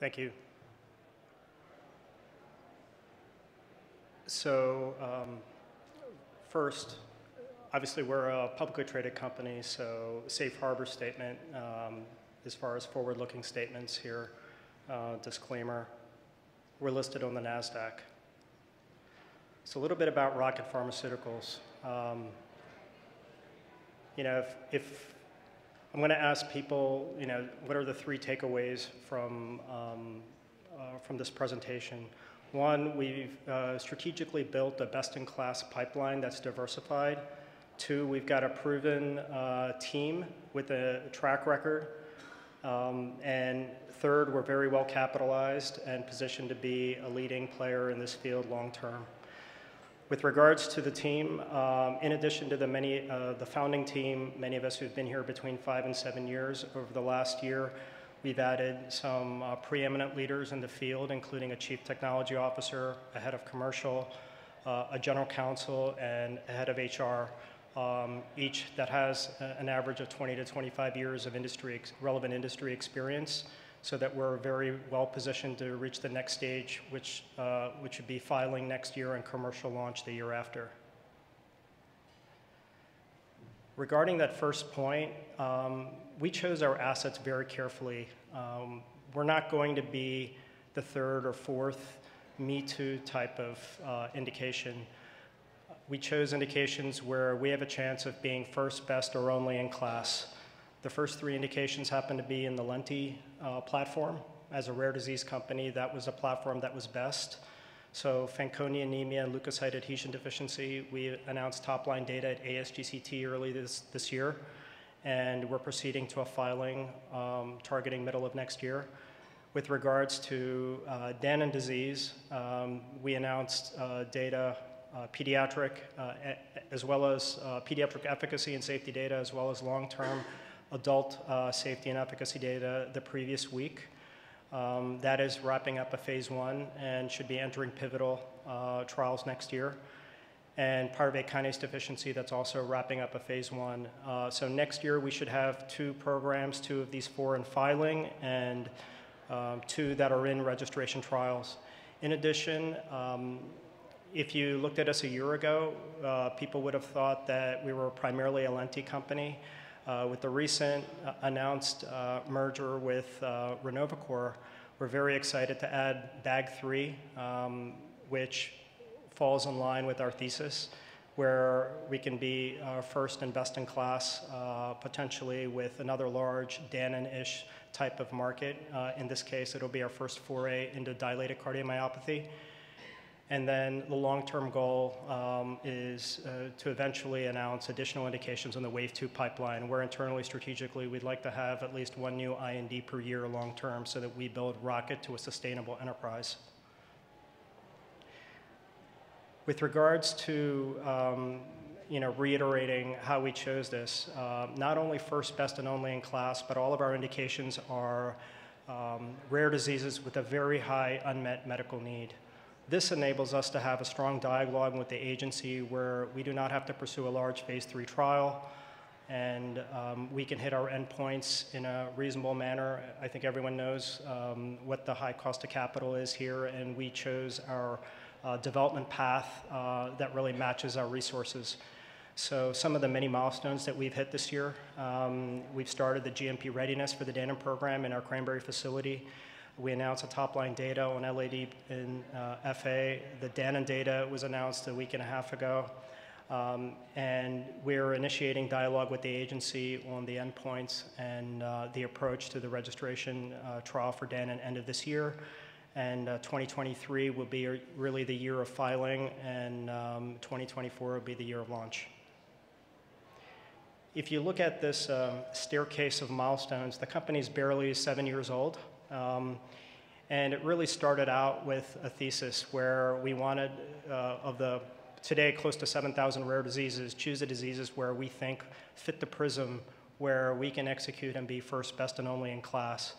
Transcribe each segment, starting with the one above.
Thank you. So first, obviously we're a publicly traded company, so safe harbor statement as far as forward-looking statements here, disclaimer. We're listed on the NASDAQ. So a little bit about Rocket Pharmaceuticals. If I'm going to ask people, what are the three takeaways from this presentation? One, we've strategically built a best-in-class pipeline that's diversified. Two, we've got a proven team with a track record. And third, we're very well capitalized and positioned to be a leading player in this field long term. With regards to the team, in addition to the founding team, many of us who've been here between 5 and 7 years, over the last year, we've added some preeminent leaders in the field, including a chief technology officer, a head of commercial, a general counsel, and a head of HR, each that has an average of 20 to 25 years of relevant industry experience, so that we're very well positioned to reach the next stage, which would be filing next year and commercial launch the year after. Regarding that first point, we chose our assets very carefully. We're not going to be the third or fourth Me Too type of indication. We chose indications where we have a chance of being first, best, or only in class. The first three indications happen to be in the Lenti platform. As a rare disease company, that was a platform that was best. So Fanconi anemia and leukocyte adhesion deficiency, we announced top-line data at ASGCT early this year, and we're proceeding to a filing targeting middle of next year. With regards to Danon disease, we announced data, pediatric, as well as pediatric efficacy and safety data, as well as long-term adult safety and efficacy data the previous week. That is wrapping up a phase 1 and should be entering pivotal trials next year. And pyruvate kinase deficiency, that's also wrapping up a phase 1. So next year we should have 2 programs, 2 of these 4 in filing, and 2 that are in registration trials. In addition, if you looked at us a year ago, people would have thought that we were primarily a Lenti company. With the recent announced merger with Renovacor, we're very excited to add BAG3, which falls in line with our thesis, where we can be first and best in class, potentially with another large Danon-ish type of market. In this case, it'll be our first foray into dilated cardiomyopathy. And then the long-term goal is to eventually announce additional indications in the Wave 2 pipeline, where internally, strategically, we'd like to have at least 1 new IND per year long-term so that we build Rocket to a sustainable enterprise. With regards to reiterating how we chose this, not only first, best, and only in class, but all of our indications are rare diseases with a very high unmet medical need. This enables us to have a strong dialogue with the agency where we do not have to pursue a large phase 3 trial, and we can hit our endpoints in a reasonable manner. I think everyone knows what the high cost of capital is here, and we chose our development path that really matches our resources. So some of the many milestones that we've hit this year, we've started the GMP readiness for the Danon program in our Cranberry facility. We announced a top-line data on LAD in FA. The Danon data was announced a week and a half ago. And we're initiating dialogue with the agency on the endpoints and the approach to the registration trial for Danon end of this year. And 2023 will be really the year of filing, and 2024 will be the year of launch. If you look at this staircase of milestones, the company's barely 7 years old. And it really started out with a thesis where we wanted, of the today close to 7,000 rare diseases, choose the diseases where we think fit the prism, where we can execute and be first, best, and only in class.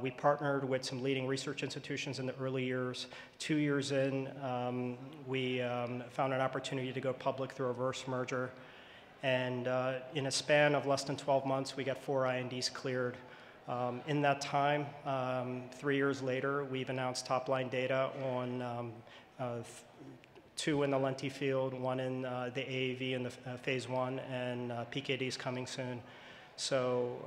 We partnered with some leading research institutions in the early years. 2 years in, we found an opportunity to go public through a reverse merger. And in a span of less than 12 months, we got 4 INDs cleared. In that time, 3 years later, we've announced top-line data on 2 in the lenti field, 1 in the AAV in the phase 1, and PKD is coming soon. So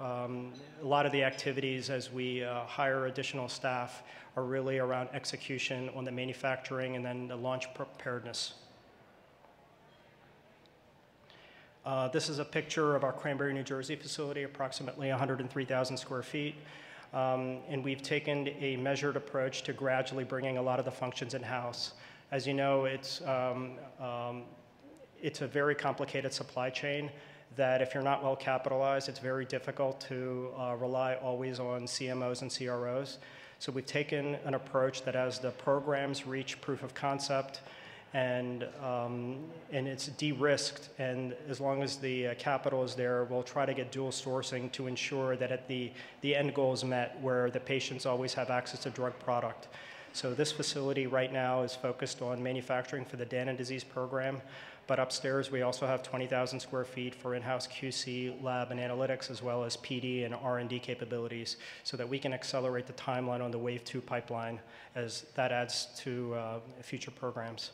a lot of the activities as we hire additional staff are really around execution on the manufacturing and then the launch preparedness. This is a picture of our Cranberry, New Jersey facility, approximately 103,000 square feet. And we've taken a measured approach to gradually bringing a lot of the functions in-house. As you know, it's a very complicated supply chain that if you're not well capitalized, it's very difficult to rely always on CMOs and CROs. So we've taken an approach that as the programs reach proof of concept and it's de-risked, and as long as the capital is there, we'll try to get dual sourcing to ensure that at the end goal is met, where the patients always have access to drug product. So this facility right now is focused on manufacturing for the Danon disease program, but upstairs we also have 20,000 square feet for in-house QC, lab, and analytics, as well as PD and R&D capabilities, so that we can accelerate the timeline on the Wave 2 pipeline as that adds to future programs.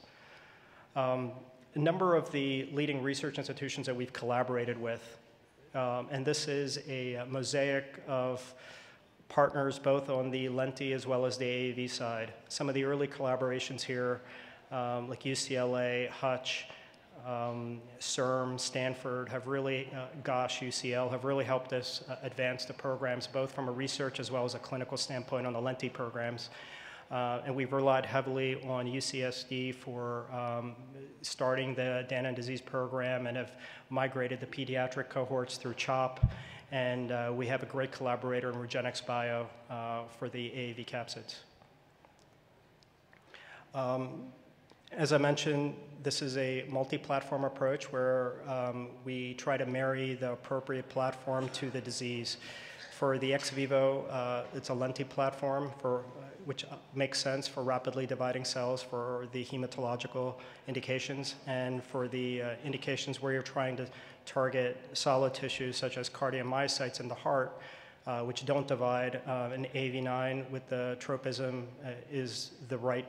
A number of the leading research institutions that we've collaborated with, and this is a mosaic of partners both on the lenti as well as the AAV side. Some of the early collaborations here, like UCLA, Hutch, CERM, Stanford, have really, UCL, have really helped us advance the programs, both from a research as well as a clinical standpoint on the lenti programs. And we've relied heavily on UCSD for starting the Danon disease program and have migrated the pediatric cohorts through CHOP. And we have a great collaborator in REGENXBIO for the AAV capsids. As I mentioned, this is a multi-platform approach where we try to marry the appropriate platform to the disease. For the ex vivo, it's a lenti platform which makes sense for rapidly dividing cells for the hematological indications, and for the indications where you're trying to target solid tissues such as cardiomyocytes in the heart, which don't divide, and AAV9 with the tropism is the right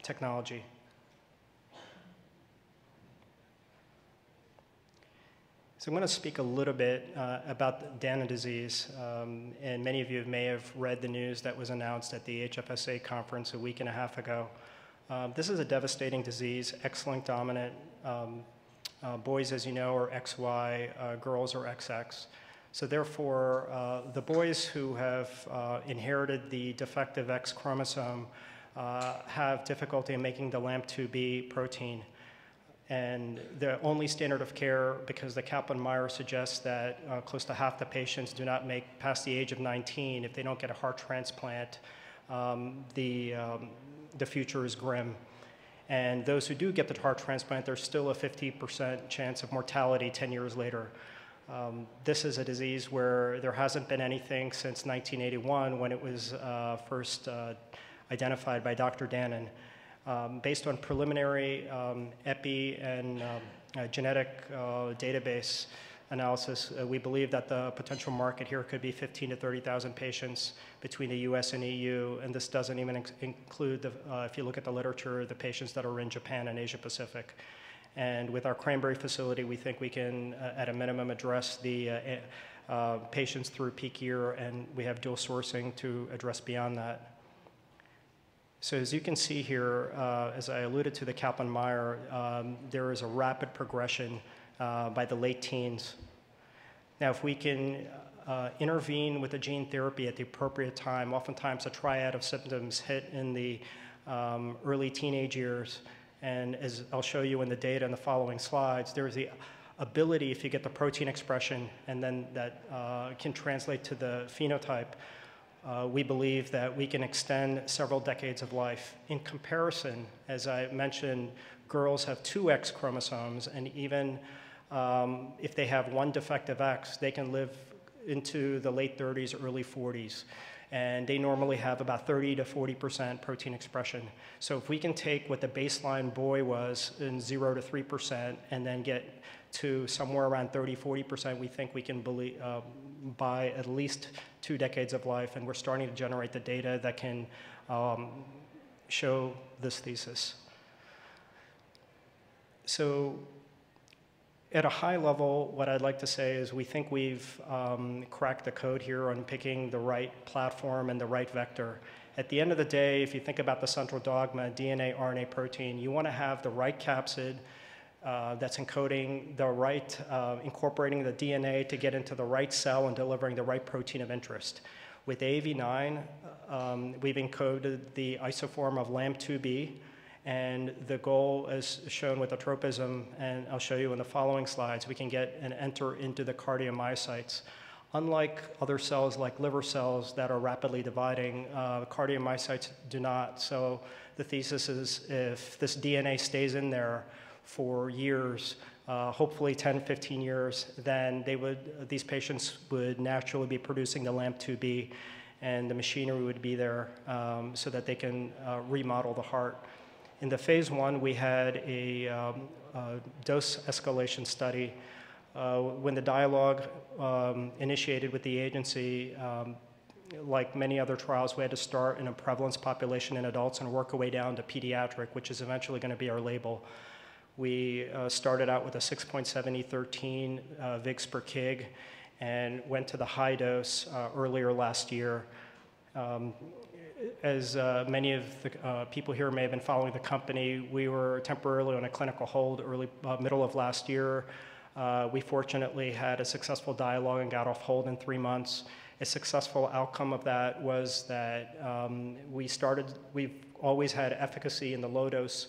technology. So I'm going to speak a little bit about Danon disease, and many of you may have read the news that was announced at the HFSA conference a week and a half ago. This is a devastating disease, X-linked dominant. Boys, as you know, are XY, girls are XX. So therefore, the boys who have inherited the defective X chromosome have difficulty in making the LAMP2B protein. And the only standard of care, because the Kaplan-Meier suggests that close to half the patients do not make past the age of 19 if they don't get a heart transplant, the future is grim. And those who do get the heart transplant, there's still a 50% chance of mortality 10 years later. This is a disease where there hasn't been anything since 1981 when it was first identified by Dr. Danon. Based on preliminary epi and genetic database analysis, we believe that the potential market here could be 15 to 30,000 patients between the US and EU, and this doesn't even include, if you look at the literature, the patients that are in Japan and Asia Pacific. And with our Cranberry facility, we think we can, at a minimum, address the patients through peak year, and we have dual sourcing to address beyond that. So as you can see here, as I alluded to the Kaplan-Meier, there is a rapid progression by the late teens. Now, if we can intervene with a gene therapy at the appropriate time, oftentimes a triad of symptoms hit in the early teenage years. And as I'll show you in the data in the following slides, there's the ability, if you get the protein expression, and then that can translate to the phenotype, we believe that we can extend several decades of life. In comparison, as I mentioned, girls have 2 X chromosomes, and even if they have 1 defective X, they can live into the late 30s, early 40s. And they normally have about 30 to 40% protein expression. So if we can take what the baseline boy was in 0 to 3% and then get to somewhere around 30, 40%, we think we can buy at least 2 decades of life. And we're starting to generate the data that can show this thesis. So at a high level, what I'd like to say is we think we've cracked the code here on picking the right platform and the right vector. At the end of the day, if you think about the central dogma, DNA, RNA, protein, you want to have the right capsid that's encoding the right, incorporating the DNA to get into the right cell and delivering the right protein of interest. With AAV9, we've encoded the isoform of LAMP2B, and the goal, as shown with the tropism, and I'll show you in the following slides, we can get and enter into the cardiomyocytes. Unlike other cells like liver cells that are rapidly dividing, cardiomyocytes do not. So the thesis is if this DNA stays in there for years, hopefully 10, 15 years, then these patients would naturally be producing the LAMP2B, and the machinery would be there so that they can remodel the heart. In the phase 1, we had a dose escalation study. When the dialogue initiated with the agency, like many other trials, we had to start in a prevalence population in adults and work our way down to pediatric, which is eventually going to be our label. We started out with a 6.7E13 VIGs per kg and went to the high dose earlier last year. As many of the people here may have been following the company, we were temporarily on a clinical hold middle of last year. We fortunately had a successful dialogue and got off hold in 3 months. A successful outcome of that was that we've always had efficacy in the low dose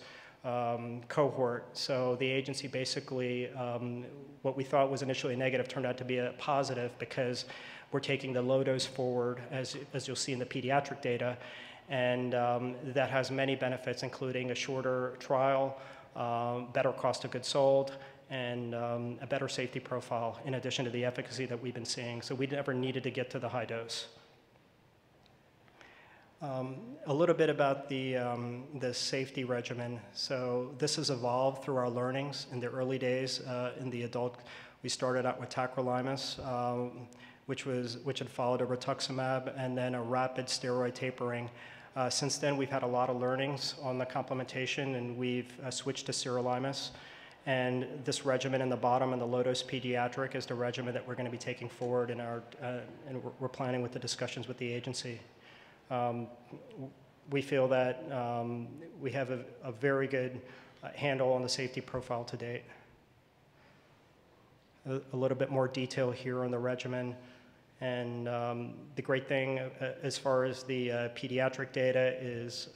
cohort. So the agency basically, what we thought was initially a negative turned out to be a positive because we're taking the low dose forward, as you'll see in the pediatric data, and that has many benefits, including a shorter trial, better cost of goods sold, and a better safety profile in addition to the efficacy that we've been seeing. So we never needed to get to the high dose. A little bit about the safety regimen. So this has evolved through our learnings in the early days. In the adult, we started out with tacrolimus, which had followed a rituximab and then a rapid steroid tapering. Since then, we've had a lot of learnings on the complementation, and we've switched to sirolimus. And this regimen in the bottom and the low-dose pediatric is the regimen that we're going to be taking forward in our, and we're planning with the discussions with the agency. We feel that we have a very good handle on the safety profile to date. A little bit more detail here on the regimen. And the great thing as far as the pediatric data is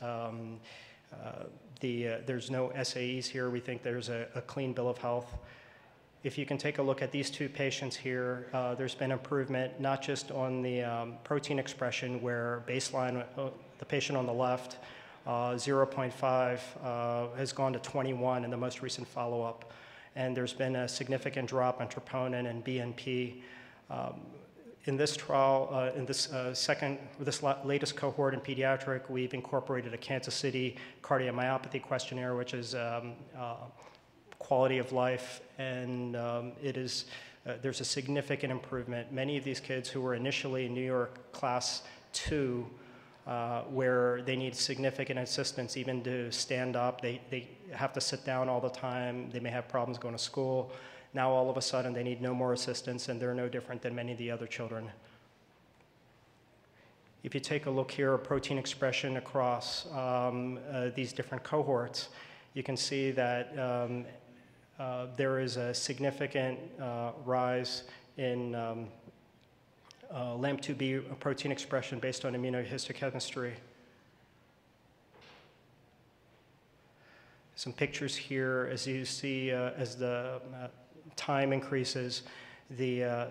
there's no SAEs here. We think there's a clean bill of health. If you can take a look at these 2 patients here, there's been improvement not just on the protein expression where baseline, the patient on the left, 0.5 has gone to 21 in the most recent follow-up. And there's been a significant drop in troponin and BNP. In this trial, in this latest cohort in pediatric, we've incorporated a Kansas City cardiomyopathy questionnaire, which is quality of life, and there's a significant improvement. Many of these kids who were initially in New York Class 2, where they need significant assistance even to stand up, they have to sit down all the time, they may have problems going to school. Now all of a sudden they need no more assistance, and they're no different than many of the other children. If you take a look here at protein expression across these different cohorts, you can see that there is a significant rise in LAMP2B protein expression based on immunohistochemistry. Some pictures here, as you see, as the time increases, the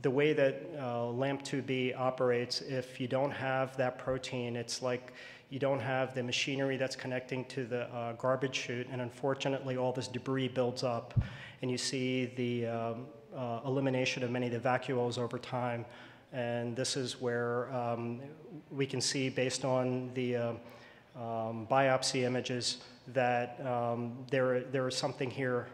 way that LAMP2B operates, if you don't have that protein, it's like you don't have the machinery that's connecting to the garbage chute, and unfortunately all this debris builds up, and you see the elimination of many of the vacuoles over time. And this is where we can see, based on the biopsy images, that there is something here.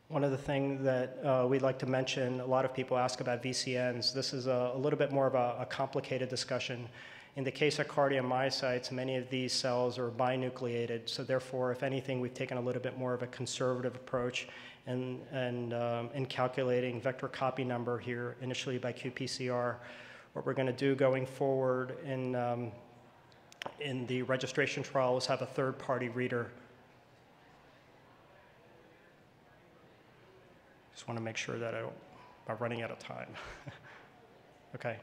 One of the things that we'd like to mention, a lot of people ask about VCNs. This is a little bit more of a complicated discussion. In the case of cardiomyocytes, many of these cells are binucleated, so therefore, if anything, we've taken a little bit more of a conservative approach in calculating vector copy number here, initially by qPCR. What we're going to do going forward in the registration trial is have a third-party reader. Just want to make sure that I'm running out of time. Okay.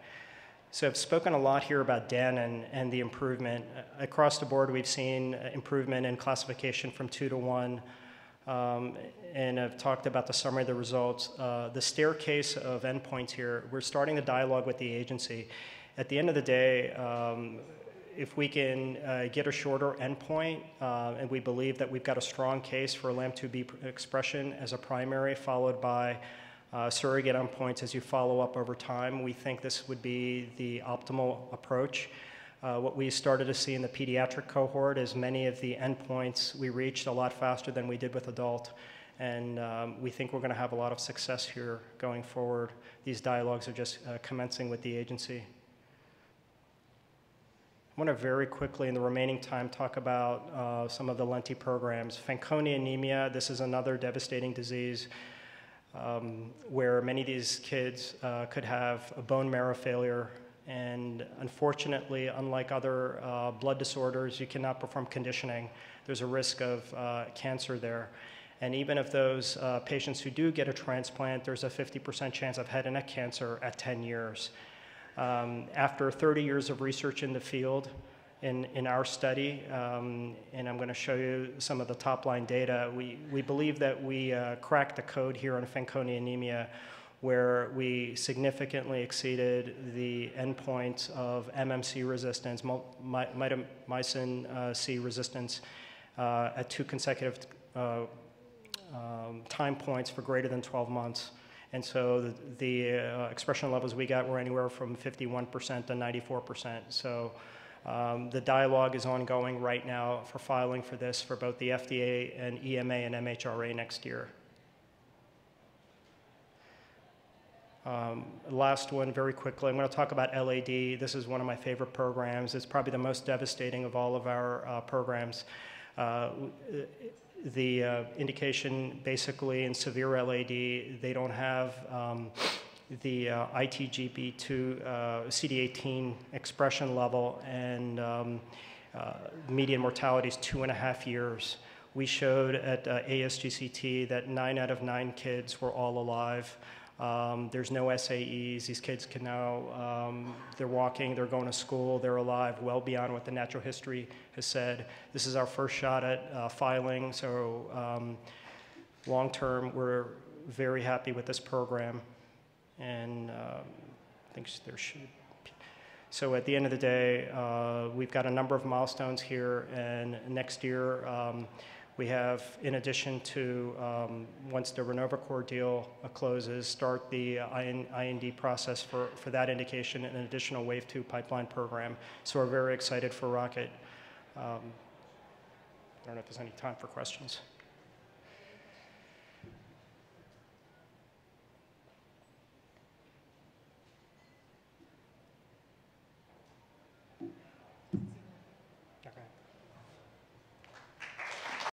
So I've spoken a lot here about Danon and the improvement. Across the board, we've seen improvement in classification from 2 to 1. And I've talked about the summary of the results. The staircase of endpoints here, we're starting the dialogue with the agency. At the end of the day, if we can get a shorter endpoint, and we believe that we've got a strong case for LAMP2B expression as a primary, followed by surrogate endpoints as you follow up over time, we think this would be the optimal approach. What we started to see in the pediatric cohort is many of the endpoints we reached a lot faster than we did with adult, and we think we're going to have a lot of success here going forward. These dialogues are just commencing with the agency. I want to very quickly, in the remaining time, talk about some of the lenti programs. Fanconi anemia, this is another devastating disease where many of these kids could have a bone marrow failure. And unfortunately, unlike other blood disorders, you cannot perform conditioning. There's a risk of cancer there. And even if those patients who do get a transplant, there's a 50% chance of head and neck cancer at 10 years. After 30 years of research in the field, in our study, and I'm going to show you some of the top-line data, we believe that we cracked the code here on Fanconi anemia, where we significantly exceeded the endpoints of MMC resistance, mitomycin C resistance, at 2 consecutive time points for greater than 12 months. And so the expression levels we got were anywhere from 51% to 94%. So the dialogue is ongoing right now for filing for this for both the FDA and EMA and MHRA next year. Last one, very quickly, I'm going to talk about LAD. This is one of my favorite programs. It's probably the most devastating of all of our programs. The indication, basically, in severe LAD, they don't have the ITGB2 CD18 expression level, and median mortality is 2.5 years. We showed at ASGCT that 9 out of 9 kids were all alive. There's no SAEs. These kids can now, they're walking, they're going to school, they're alive, well beyond what the natural history has said. This is our first shot at filing, so long term, we're very happy with this program. And I think there should be. So at the end of the day, we've got a number of milestones here, and next year, we have, in addition to, once the RenovoCor deal closes, start the IND process for that indication and an additional Wave 2 pipeline program. So we're very excited for Rocket. I don't know if there's any time for questions.